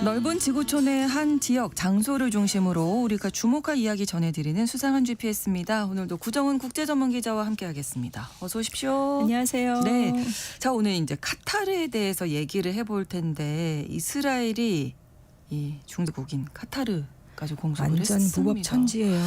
넓은 지구촌의 한 지역, 장소를 중심으로 우리가 주목할 이야기 전해드리는 수상한 GPS입니다. 오늘도 구정은 국제전문기자와 함께하겠습니다. 어서 오십시오. 안녕하세요. 네, 자 오늘 이제 카타르에 대해서 얘기를 해볼 텐데 이스라엘이 이 중국인 카타르 가지고 공습을 완전 했습니다. 무법천지예요.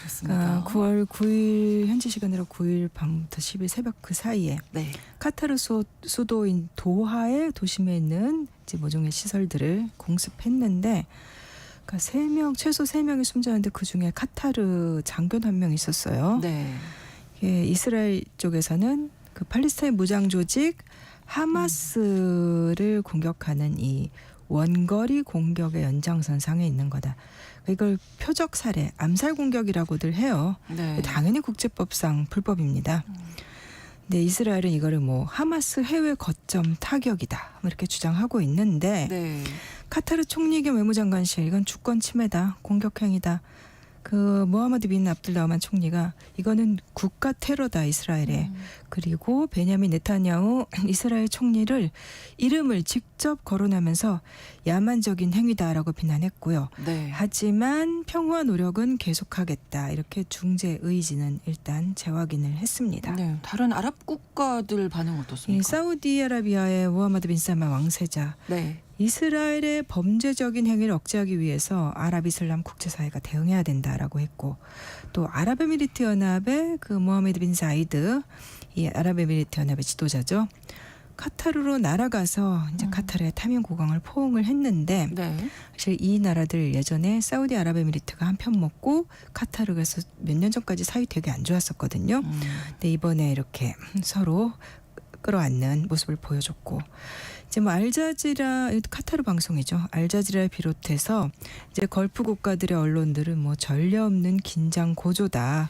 그렇습니다. 9월 9일 현지 시간으로 9일 밤부터 10일 새벽 그 사이에 네, 카타르 수도인 도하의 도심에 있는 이제 모종의 시설들을 공습했는데 그러니까 최소 3명이 숨졌는데 그중에 카타르 장교 한 명 있었어요. 네, 예, 이스라엘 쪽에서는 그 팔레스타인 무장 조직 하마스를 공격하는 이 원거리 공격의 연장선상에 있는 거다. 이걸 표적 살해, 암살 공격이라고들 해요. 네. 당연히 국제법상 불법입니다. 근데 이스라엘은 이거를 뭐 하마스 해외 거점 타격이다 이렇게 주장하고 있는데 네. 카타르 총리 겸 외무장관실 이건 주권 침해다, 공격행위다. 그 모하마드 빈 압둘라흐만 총리가 이거는 국가 테러다 이스라엘에. 그리고 베냐민 네타냐후 이스라엘 총리를 이름을 직접 거론하면서 야만적인 행위다라고 비난했고요. 네. 하지만 평화 노력은 계속하겠다 이렇게 중재 의지는 일단 재확인을 했습니다. 네. 다른 아랍 국가들 반응 이 어떻습니까? 사우디아라비아의 모하마드 빈 살만 왕세자 네. 이스라엘의 범죄적인 행위를 억제하기 위해서 아랍이슬람 국제사회가 대응해야 된다라고 했고 또 아랍에미리트 연합의 그 모하메드 빈 사이드 이 아랍에미리트 연합의 지도자죠. 카타르로 날아가서 이제 카타르의 탐영고강을 포옹을 했는데 네. 사실 이 나라들 예전에 사우디 아랍에미리트가 한편 먹고 카타르에서 몇 년 전까지 사이 되게 안 좋았었거든요. 근데 이번에 이렇게 서로 끌어안는 모습을 보여줬고 이제 뭐 알자지라 카타르 방송이죠. 알자지라를 비롯해서 이제 걸프 국가들의 언론들은 뭐 전례 없는 긴장 고조다.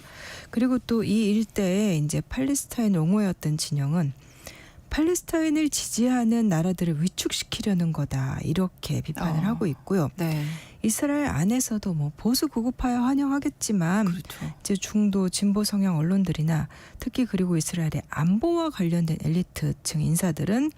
그리고 또 이 일대에 이제 팔레스타인 옹호였던 진영은 팔레스타인을 지지하는 나라들을 위축시키려는 거다. 이렇게 비판을 하고 있고요. 네. 이스라엘 안에서도 뭐 보수 구급파야 환영하겠지만 그렇죠. 이제 중도 진보 성향 언론들이나 특히 그리고 이스라엘의 안보와 관련된 엘리트층 인사들은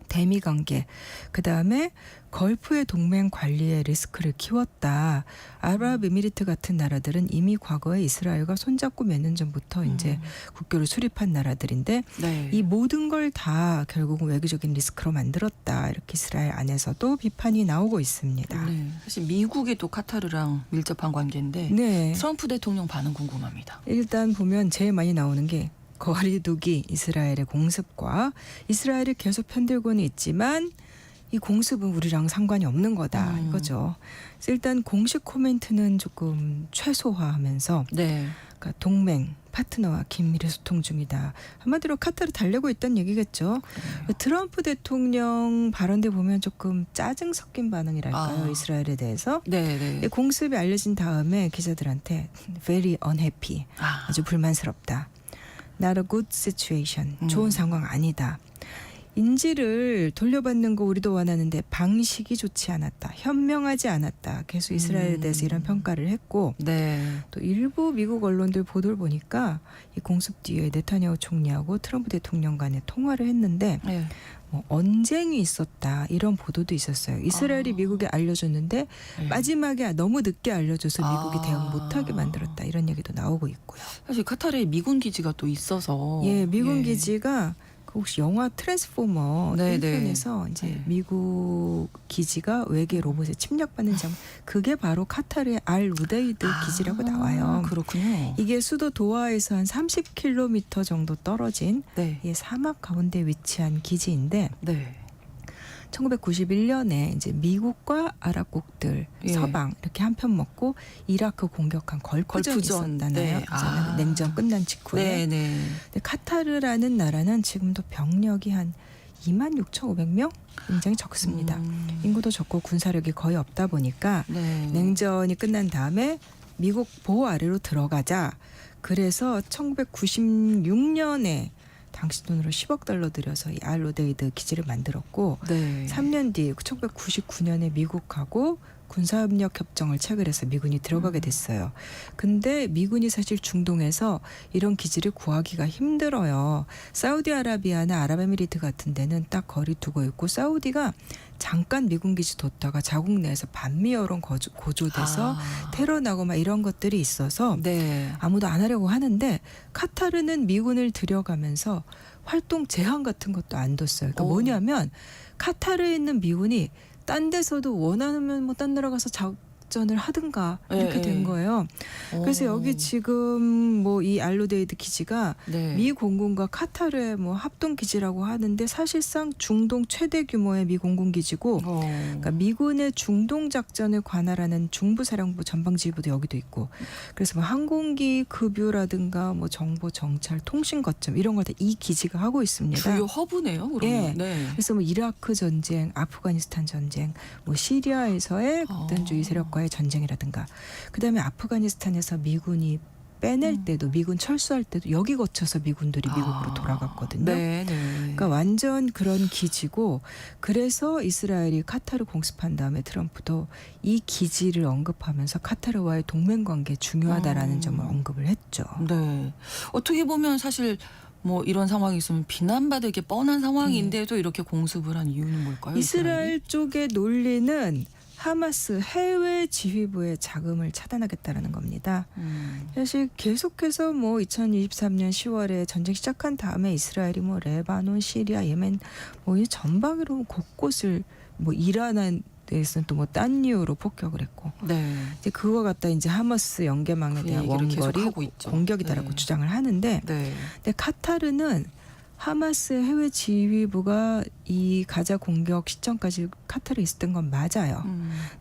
대미 관계, 그다음에 걸프의 동맹 관리에 리스크를 키웠다. 아랍에미리트 같은 나라들은 이미 과거에 이스라엘과 손잡고 몇 년 전부터 이제 국교를 수립한 나라들인데 네. 이 모든 걸 다 결국은 외교적인 리스크로 만들었다. 이렇게 이스라엘 안에서도 비판이 나오고 있습니다. 네. 사실 미국이 또 카타르랑 밀접한 관계인데 네. 트럼프 대통령 반응 궁금합니다. 일단 보면 제일 많이 나오는 게 거리두기 이스라엘의 공습과 이스라엘이 계속 편들고는 있지만 이 공습은 우리랑 상관이 없는 거다 이거죠. 그래서 일단 공식 코멘트는 조금 최소화하면서 네. 그러니까 동맹 파트너와 긴밀히 소통 중이다. 한마디로 카타르 달래고 있다는 얘기겠죠. 트럼프 대통령 발언대 보면 조금 짜증 섞인 반응이랄까요. 이스라엘에 대해서. 네. 네. 공습이 알려진 다음에 기자들한테 very unhappy, 아주 불만스럽다. Not a good situation. 좋은 상황 아니다. 인지를 돌려받는 거 우리도 원하는데 방식이 좋지 않았다. 현명하지 않았다. 계속 이스라엘에 대해서 이런 평가를 했고 네. 또 일부 미국 언론들 보도를 보니까 이 공습 뒤에 네타냐후 총리하고 트럼프 대통령 간에 통화를 했는데 네. 뭐 언쟁이 있었다. 이런 보도도 있었어요. 이스라엘이 미국에 알려줬는데 네. 마지막에 너무 늦게 알려줘서 미국이 대응 못하게 만들었다. 이런 얘기도 나오고 있고요. 사실 카타르에 미군 기지가 또 있어서 예, 미군 기지가 혹시 영화 트랜스포머 네, 1편에서 이제 네. 미국 기지가 외계 로봇에 침략받는 장면 그게 바로 카타르의 알 우데이드 기지라고 나와요. 그렇군요. 이게 수도 도하에서 한 30km 정도 떨어진 네. 이 사막 가운데 위치한 기지인데 네. 1991년에 이제 미국과 아랍국들 서방 이렇게 한편 먹고 이라크 공격한 걸프전이 있었잖아요. 네. 냉전 끝난 직후에. 네. 근데 카타르라는 나라는 지금도 병력이 한 26,500명? 굉장히 적습니다. 인구도 적고 군사력이 거의 없다 보니까 네. 냉전이 끝난 다음에 미국 보호 아래로 들어가자. 그래서 1996년에 당시 돈으로 10억 달러 들여서 이 알로데이드 기지를 만들었고 네. 3년 뒤 1999년에 미국하고 군사협력 협정을 체결해서 미군이 들어가게 됐어요. 근데 미군이 사실 중동에서 이런 기지를 구하기가 힘들어요. 사우디아라비아나 아랍에미리트 같은 데는 딱 거리 두고 있고 사우디가 잠깐 미군 기지 뒀다가 자국 내에서 반미 여론 고조돼서 테러 나고 막 이런 것들이 있어서 네. 아무도 안 하려고 하는데 카타르는 미군을 들여가면서 활동 제한 같은 것도 안 뒀어요. 그러니까 오. 뭐냐면 카타르에 있는 미군이 딴 데서도 원하면 뭐 딴 나라 가서 작전을 하든가 이렇게 예, 된 예. 거예요. 그래서 여기 지금 뭐 이 알로데이드 기지가 네. 미 공군과 카타르의 뭐 합동 기지라고 하는데 사실상 중동 최대 규모의 미 공군 기지고 그러니까 미군의 중동 작전을 관할하는 중부사령부 전방지휘부도 여기도 있고 그래서 뭐 항공기 급유라든가 뭐 정보 정찰 통신 거점 이런 걸 다 이 기지가 하고 있습니다. 주요 허브네요. 그러면. 예. 네. 그래서 뭐 이라크 전쟁, 아프가니스탄 전쟁, 뭐 시리아에서의 극단주의 세력과의 전쟁이라든가 그다음에 아프가니스탄에서 미군이 빼낼 때도 미군 철수할 때도 여기 거쳐서 미군들이 미국으로 돌아갔거든요. 네, 네. 그러니까 완전 그런 기지고 그래서 이스라엘이 카타르 공습한 다음에 트럼프도 이 기지를 언급하면서 카타르와의 동맹 관계 중요하다라는 점을 언급을 했죠. 네. 어떻게 보면 사실 뭐 이런 상황이 있으면 비난받을 게 뻔한 상황인데도 이렇게 공습을 한 이유는 뭘까요? 이스라엘 쪽의 논리는 하마스 해외 지휘부의 자금을 차단하겠다라는 겁니다. 사실 계속해서 뭐 2023년 10월에 전쟁 시작한 다음에 이스라엘이 뭐 레바논, 시리아, 예멘 뭐 이 전방으로 곳곳을 뭐 이란에 대해서는 또 뭐 딴 이유로 폭격을 했고 네. 이제 그거 갖다 이제 하마스 연계망에 그 대한 얘기를 계속 원거리 하고 있죠. 공격이다라고 네. 주장을 하는데 네. 근데 카타르는 하마스 해외 지휘부가 이 가자 공격 시점까지 카타르에 있었던 건 맞아요.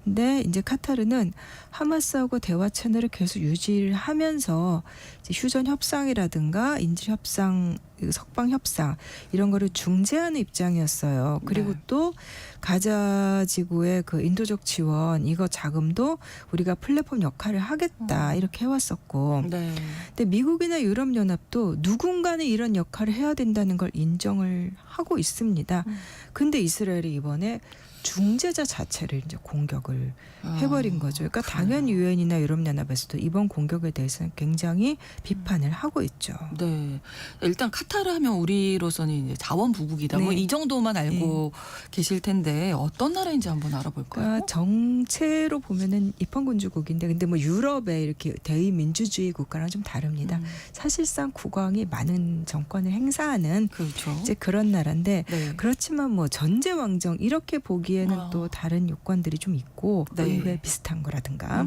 근데 이제 카타르는 하마스하고 대화 채널을 계속 유지를 하면서 이제 휴전 협상이라든가 인질 협상, 석방 협상 이런 거를 중재하는 입장이었어요. 그리고 네. 또 가자 지구의 그 인도적 지원 이거 자금도 우리가 플랫폼 역할을 하겠다 이렇게 해왔었고 네. 근데 미국이나 유럽연합도 누군가는 이런 역할을 해야 된다는 걸 인정을 하고 있습니다. 근데 이스라엘이 이번에 중재자 자체를 이제 공격을 해버린 거죠. 그러니까 당연히 유엔이나 유럽연합에서도 이번 공격에 대해서는 굉장히 비판을 하고 있죠. 네. 일단 카타르 하면 우리로서는 이제 자원부국이다. 네. 뭐 이 정도만 알고 계실 텐데 어떤 나라인지 한번 알아볼까요? 그러니까 정체로 보면은 입헌군주국인데 근데 뭐 유럽의 이렇게 대의민주주의 국가랑 좀 다릅니다. 사실상 국왕이 많은 정권을 행사하는 그렇죠. 이제 그런 나라인데 네. 그렇지만 뭐 전제왕정 이렇게 보기에는 또 다른 요건들이 좀 있고 네. 의회 비슷한 거라든가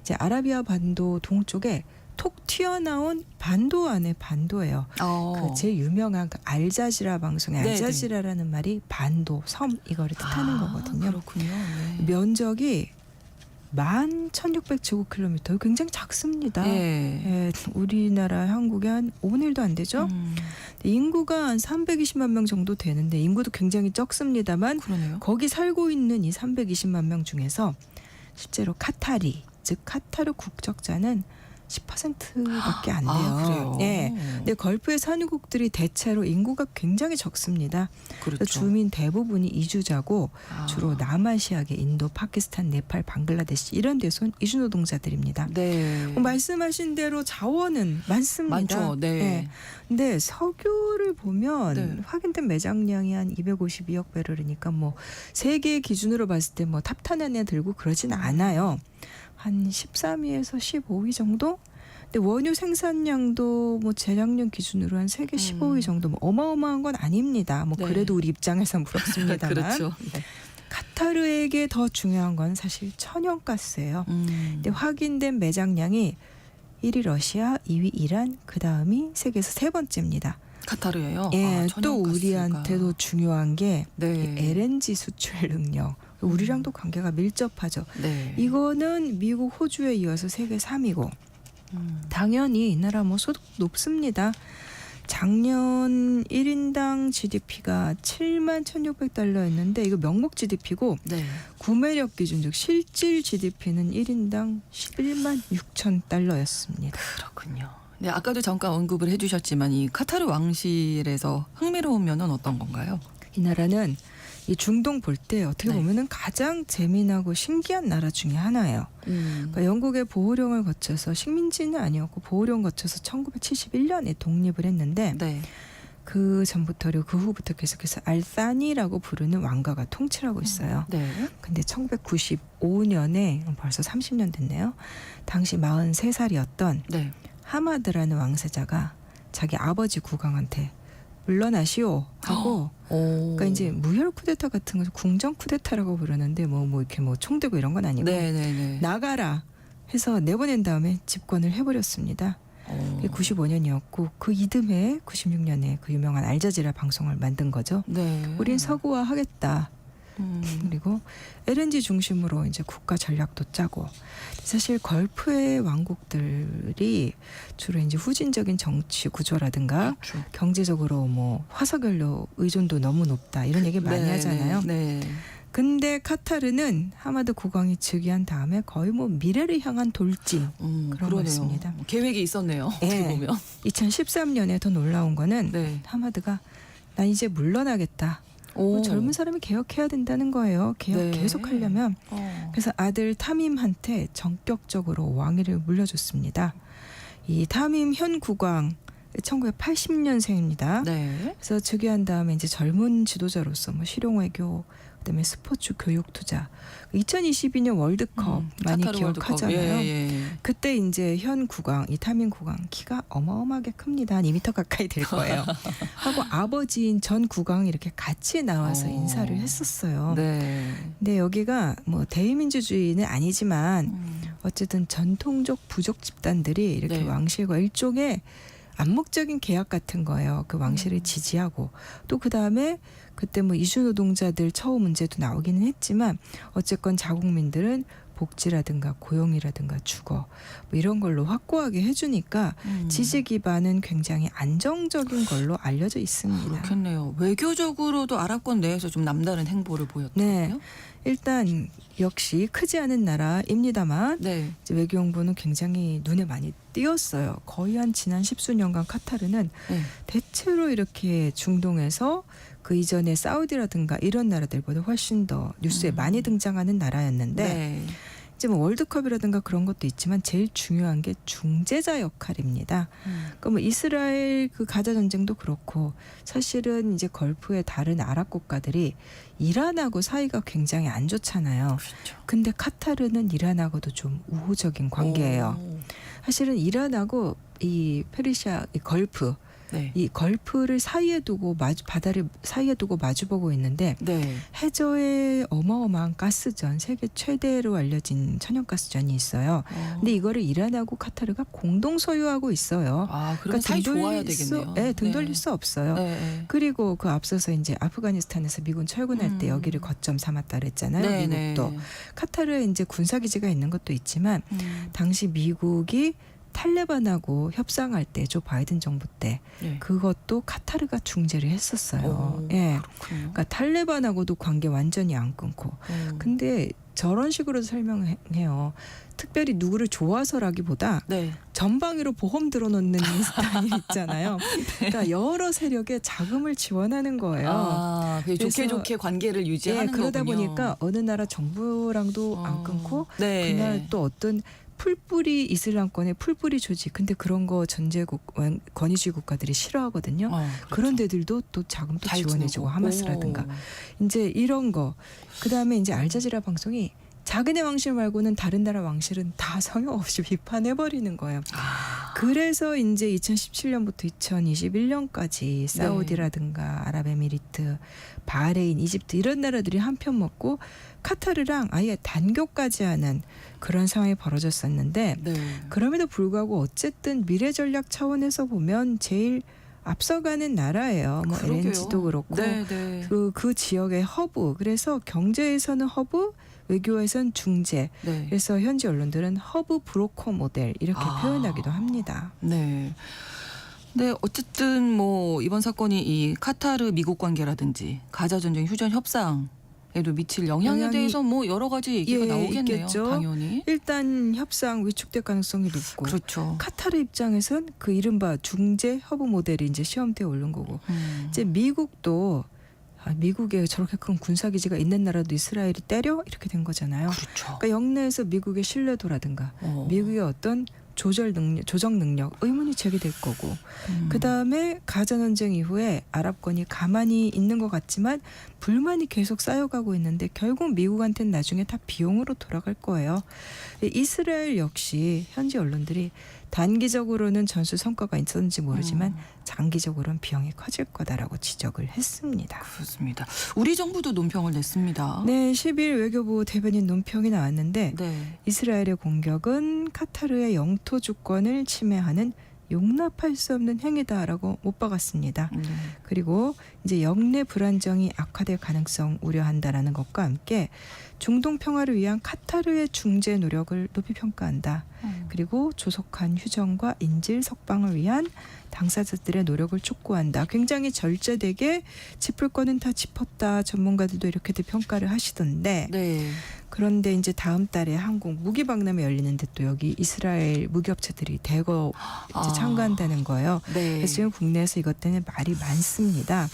이제 아라비아 반도 동쪽에 톡 튀어나온 반도 안에 반도예요. 그 제일 유명한 그 알자지라 방송의 네네. 알자지라라는 말이 반도 섬 이거를 뜻하는 거거든요. 그렇군요. 네. 면적이 11,600제곱킬로미터 굉장히 작습니다. 예. 예, 우리나라 한국의 한 5분의 1도 안 되죠. 인구가 한 320만 명 정도 되는데 인구도 굉장히 적습니다만 그러네요. 거기 살고 있는 이 320만 명 중에서 실제로 카타리 즉 카타르 국적자는 10%밖에 안 돼요. 그래요. 예. 근데 걸프의 산유국들이 대체로 인구가 굉장히 적습니다. 그렇죠. 주민 대부분이 이주자고 아. 주로 남아시아계 인도, 파키스탄, 네팔, 방글라데시 이런 데서 온 이주 노동자들입니다. 네. 말씀하신 대로 자원은 많습니다. 많죠. 네. 예. 근데 석유를 보면 네. 확인된 매장량이 한 252억 배럴이니까 뭐 세계 기준으로 봤을 때 뭐 탑10 안에 들고 그러진 않아요. 한 13위에서 15위 정도? 근데 원유 생산량도 뭐 재작년 기준으로 한 세계 15위 정도 뭐 어마어마한 건 아닙니다. 뭐 네. 그래도 우리 입장에서 부럽습니다만 그렇죠. 네. 카타르에게 더 중요한 건 사실 천연가스예요. 근데 확인된 매장량이 1위 러시아, 2위 이란, 그 다음이 세계에서 세 번째입니다. 카타르예요. 예, 또 천연가스가. 우리한테도 중요한 게 네. LNG 수출 능력. 우리랑도 관계가 밀접하죠. 네. 이거는 미국, 호주에 이어서 세계 3위고 당연히 이 나라 뭐 소득 높습니다. 작년 1인당 GDP가 7만 1,600달러였는데 이거 명목 GDP고 네. 구매력 기준 즉 실질 GDP는 1인당 11만 6천 달러였습니다. 그렇군요. 네, 아까도 잠깐 언급을 해주셨지만 이 카타르 왕실에서 흥미로운 면은 어떤 건가요? 이 나라는 이 중동 볼 때 어떻게 네. 보면은 가장 재미나고 신기한 나라 중에 하나예요. 그러니까 영국의 보호령을 거쳐서 식민지는 아니었고 보호령 거쳐서 1971년에 독립을 했는데 네. 그 전부터 그리고 그 후부터 계속해서 알사니라고 부르는 왕가가 통치를 하고 있어요. 네. 근데 1995년에 벌써 30년 됐네요. 당시 43살이었던 네. 하마드라는 왕세자가 자기 아버지 국왕한테 물러나시오 하고 그러니까 이제 무혈 쿠데타 같은 거 궁정 쿠데타라고 부르는데 뭐 이렇게 뭐 총 들고 이런 건 아니고 네네네. 나가라 해서 내보낸 다음에 집권을 해버렸습니다. 그게 95년이었고 그 이듬해 96년에 그 유명한 알자지라 방송을 만든 거죠. 네. 우린 서구화하겠다. 그리고 LNG 중심으로 이제 국가 전략도 짜고 사실 걸프의 왕국들이 주로 이제 후진적인 정치 구조라든가 그렇죠. 경제적으로 뭐 화석연료 의존도 너무 높다 이런 얘기 많이 네, 하잖아요. 네. 근데 카타르는 하마드 국왕이 즉위한 다음에 거의 뭐 미래를 향한 돌진 그런 그러네요. 거였습니다. 계획이 있었네요. 어떻게 네. 보면. 2013년에 더 놀라운 거는 네. 하마드가 난 이제 물러나겠다. 오. 젊은 사람이 개혁해야 된다는 거예요. 개혁 네. 계속하려면. 그래서 아들 타밈한테 전격적으로 왕위를 물려줬습니다. 이 타밈 현 국왕 1980년생입니다. 네. 그래서 즉위한 다음에 이제 젊은 지도자로서 뭐 실용 외교, 그다음에 스포츠 교육 투자, 2022년 월드컵 많이 카타르 월드컵. 기억하잖아요. 예. 그때 이제 현 국왕, 이 타민 국왕 키가 어마어마하게 큽니다. 한 2m 가까이 될 거예요. 하고 아버지인 전 국왕이 이렇게 같이 나와서 인사를 했었어요. 네. 근데 여기가 뭐 대의민주주의는 아니지만 어쨌든 전통적 부족 집단들이 이렇게 네. 왕실과 일종의 암묵적인 계약 같은 거예요. 그 왕실을 지지하고 또 그다음에 그때 뭐 이주 노동자들 처우 문제도 나오기는 했지만 어쨌건 자국민들은 복지라든가 고용이라든가 주거 뭐 이런 걸로 확고하게 해주니까 지지 기반은 굉장히 안정적인 걸로 알려져 있습니다. 그렇겠네요. 외교적으로도 아랍권 내에서 좀 남다른 행보를 보였거든요. 네. 일단 역시 크지 않은 나라입니다만 네. 이제 외교홍보는 굉장히 눈에 많이 띄었어요. 거의 한 지난 10수년간 카타르는 네. 대체로 이렇게 중동에서 그 이전에 사우디라든가 이런 나라들보다 훨씬 더 뉴스에 많이 등장하는 나라였는데 네. 이제 뭐 월드컵이라든가 그런 것도 있지만 제일 중요한 게 중재자 역할입니다. 그러니까 뭐 이스라엘 그 가자 전쟁도 그렇고 사실은 이제 걸프의 다른 아랍 국가들이 이란하고 사이가 굉장히 안 좋잖아요. 그렇죠. 근데 카타르는 이란하고도 좀 우호적인 관계예요. 오. 사실은 이란하고 이 페르시아 이 걸프 네. 이 걸프를 사이에 두고 바다를 사이에 두고 마주보고 있는데 네. 해저에 어마어마한 가스전 세계 최대로 알려진 천연가스전이 있어요. 근데 이거를 이란하고 카타르가 공동 소유하고 있어요. 아, 그럼 사이 좋아야 되겠네요. 네, 등 돌릴 수 없어요. 네. 그리고 그 앞서서 이제 아프가니스탄에서 미군 철군할 때 여기를 거점 삼았다 그랬잖아요. 네, 미국도 네. 카타르에 이제 군사기지가 있는 것도 있지만 당시 미국이 탈레반하고 협상할 때 조 바이든 정부 때 네. 그것도 카타르가 중재를 했었어요. 오, 예. 그렇군요. 그러니까 탈레반하고도 관계 완전히 안 끊고. 근데 저런 식으로 설명해요. 특별히 누구를 좋아서라기보다 네. 전방위로 보험 들어놓는 스타일 있잖아요. 그러니까 여러 세력에 자금을 지원하는 거예요. 아, 좋게 그래서 좋게 관계를 유지하는 그러다 거군요. 보니까 어느 나라 정부랑도 안 끊고 네. 그날 또 어떤 풀뿌리 이슬람권의 풀뿌리 조직 근데 그런 거 전제국 권위주의 국가들이 싫어하거든요. 그렇죠. 그런 데들도 또 자금도 잘 지원해주고 지내고. 하마스라든가 오. 이제 이런 거 그다음에 이제 알자지라 방송이 자기네 왕실 말고는 다른 나라 왕실은 다 성역 없이 비판해버리는 거예요. 그래서 이제 2017년부터 2021년까지 사우디라든가 아랍에미리트, 바레인, 이집트 이런 나라들이 한편 먹고 카타르랑 아예 단교까지 하는 그런 상황이 벌어졌었는데 네. 그럼에도 불구하고 어쨌든 미래 전략 차원에서 보면 제일 앞서가는 나라예요. 뭐 그러게요. LNG도 그렇고 네, 네. 그 지역의 허브. 그래서 경제에서는 허브, 외교에선 중재. 네. 그래서 현지 언론들은 허브 브로커 모델 이렇게 아. 표현하기도 합니다. 네. 네, 어쨌든 뭐 이번 사건이 이 카타르 미국 관계라든지 가자 전쟁 휴전 협상에도 미칠 영향에 대해서 뭐 여러 가지 얘기가 나오겠네요. 있겠죠. 당연히. 일단 협상 위축될 가능성이 높고 그렇죠. 카타르 입장에선 그 이른바 중재 허브 모델이 이제 시험대에 오른 거고 이제 미국도 미국에 저렇게 큰 군사기지가 있는 나라도 이스라엘이 때려? 이렇게 된 거잖아요. 그렇죠. 그러니까 영내에서 미국의 신뢰도라든가 미국의 어떤 조정 능력 의문이 제기될 거고 그다음에 가자 전쟁 이후에 아랍권이 가만히 있는 것 같지만 불만이 계속 쌓여가고 있는데 결국 미국한테는 나중에 다 비용으로 돌아갈 거예요. 이스라엘 역시 현지 언론들이 단기적으로는 전술 성과가 있었는지 모르지만 장기적으로는 비용이 커질 거다라고 지적을 했습니다. 그렇습니다. 우리 정부도 논평을 냈습니다. 네, 10일 외교부 대변인 논평이 나왔는데 네. 이스라엘의 공격은 카타르의 영토 주권을 침해하는 용납할 수 없는 행위다라고 못 박았습니다. 그리고 이제 영내 불안정이 악화될 가능성 우려한다라는 것과 함께 중동 평화를 위한 카타르의 중재 노력을 높이 평가한다. 그리고 조속한 휴전과 인질 석방을 위한 당사자들의 노력을 촉구한다. 굉장히 절제되게 짚을 거는 다 짚었다. 전문가들도 이렇게들 평가를 하시던데 네. 그런데 이제 다음 달에 한국 무기 박람회 열리는데 또 여기 이스라엘 무기업체들이 대거 이제 참가한다는 거예요. 네. 그래서 지금 국내에서 이것 때문에 말이 많습니다.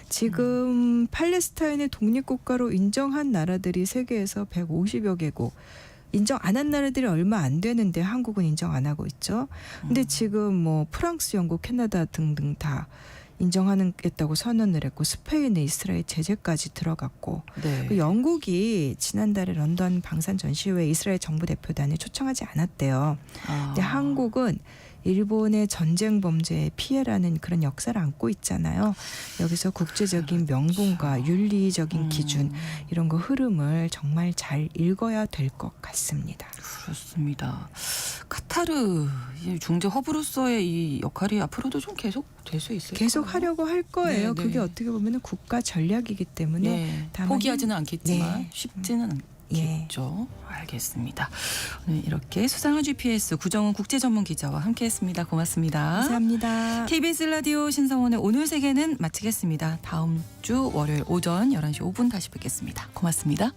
지금 팔레스타인의 독립국가로 인정한 나라들이 세계에서 150여 개국 인정 안 한 나라들이 얼마 안 되는데 한국은 인정 안 하고 있죠. 근데 지금 뭐 프랑스, 영국, 캐나다 등등 다 인정하겠다고 선언을 했고 스페인에 이스라엘 제재까지 들어갔고 네. 그 영국이 지난달에 런던 방산 전시회에 이스라엘 정부 대표단을 초청하지 않았대요. 근데 한국은 일본의 전쟁 범죄의 피해라는 그런 역사를 안고 있잖아요. 여기서 국제적인 명분과 윤리적인 기준 이런 거 흐름을 정말 잘 읽어야 될 것 같습니다. 그렇습니다. 카타르 중재 허브로서의 이 역할이 앞으로도 좀 계속 될 수 있을까요? 계속 하려고 할 거예요. 네, 네. 그게 어떻게 보면 국가 전략이기 때문에 네. 다만 포기하지는 않겠지만 네. 쉽지는 예. 않겠죠. 알겠습니다. 오늘 이렇게 수상한 GPS 구정은 국제전문기자와 함께했습니다. 고맙습니다. 감사합니다. KBS 라디오 신성원의 오늘 세계는 마치겠습니다. 다음 주 월요일 오전 11시 5분 다시 뵙겠습니다. 고맙습니다.